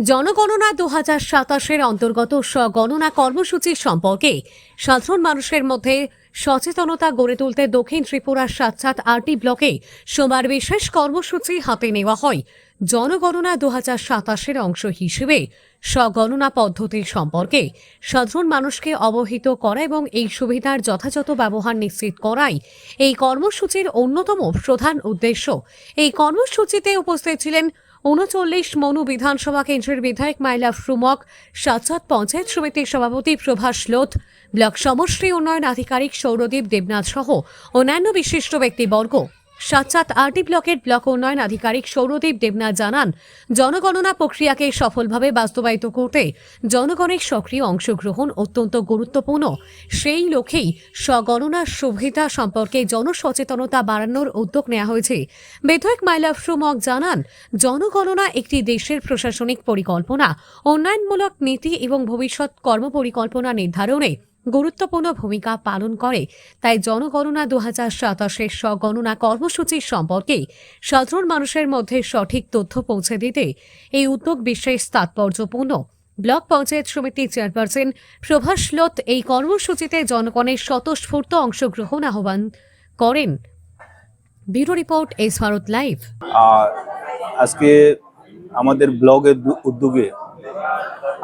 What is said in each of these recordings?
জনগণনা ২০২৭-এর অন্তর্গত স্বগণনা কর্মসূচির সম্পর্কে সাধারণ মানুষের মধ্যে সচেতনতা গড়ে তুলতে দক্ষিণ ত্রিপুরার সাতচাঁদ আরটি ব্লকে সোমবার বিশেষ কর্মসূচি হাতে নেওয়া হয়। জনগণনা ২০২৭-এর অংশ হিসেবে স্বগণনা পদ্ধতি সম্পর্কে সাধারণ মানুষকে অবহিত করা এবং এই সুবিধার যথাযথ ব্যবহার নিশ্চিত করাই এই কর্মসূচির অন্যতম প্রধান উদ্দেশ্য। এই কর্মসূচিতে উপস্থিত ছিলেন ৩৯ মনু বিধানসভা কেন্দ্রের বিধায়ক মাইলা ফ্রুমক, সাতচাঁদ পঞ্চায়েত সমিতির সভাপতি প্রভাস লোধ, ব্লক সমষ্টি উন্নয়ন আধিকারিক সৌরদীপ দেবনাথ সহ অন্যান্য বিশিষ্ট ব্যক্তিবর্গ। সাতচাঁদ আরটি ব্লকের ব্লক উন্নয়ন আধিকারিক সৌরদীপ দেবনাথ জানান, জনগণনা প্রক্রিয়াকে সফলভাবে বাস্তবায়িত করতে জনগণের সক্রিয় অংশগ্রহণ অত্যন্ত গুরুত্বপূর্ণ। সেই লক্ষ্যেই স্বগণনার সুবিধা সম্পর্কে জনসচেতনতা বাড়ানোর উদ্যোগ নেওয়া হয়েছে। বিধায়ক মাইলা ফ্রুমক জানান, জনগণনা একটি দেশের প্রশাসনিক পরিকল্পনা, উন্নয়নমূলক নীতি এবং ভবিষ্যৎ কর্মপরিকল্পনা নির্ধারণে গুরুত্বপূর্ণ ভূমিকা পালন করে। তাই জনগণনা ২০২৭-এর স্বগণনা কর্মসূচির সম্পর্কে সাধারণ মানুষের মধ্যে সঠিক তথ্য পৌঁছে দিতে এই উদ্যোগ বিশেষ তাৎপর্যপূর্ণ। ব্লক পঞ্চায়েত সমিতির চেয়ারপারসন প্রভাস লোধ এই কর্মসূচিতে জনগণের স্বতঃস্ফূর্ত অংশগ্রহণ আহ্বান করেন। Bureau report, S Bharat live. আজকে আমাদের ব্লগের উদ্যোগে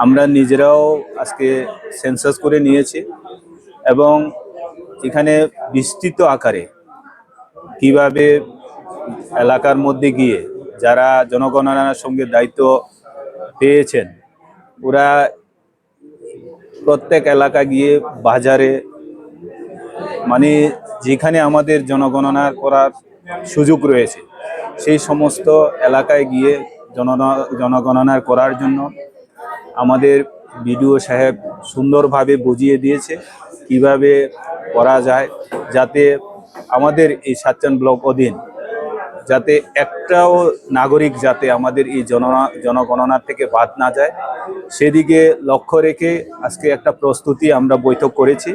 আমরা নিজেরাও আজকে সেন্সাস করে নিয়েছি এবং এখানে বিস্তৃত আকারে কিভাবে এলাকার মধ্যে গিয়ে যারা জনগণনার সঙ্গে দায়িত্ব পেয়েছেন ওরা প্রত্যেক এলাকা গিয়ে বাজারে মানে যেখানে আমাদের জনগণনা করার সুযোগ রয়েছে সেই সমস্ত এলাকায় গিয়ে জনগণনা করার জন্য আমাদের বিডিও সাহেব সুন্দরভাবে বুঝিয়ে দিয়েছে কিভাবে করা যায়, যাতে আমাদের এই সাতচাঁদ ব্লক অধীন যাতে একটাও নাগরিক যাতে আমাদের এই জনগণনার থেকে বাদ না যায় সেদিকে লক্ষ্য রেখে আজকে একটা প্রস্তুতি আমরা বৈঠক করেছি।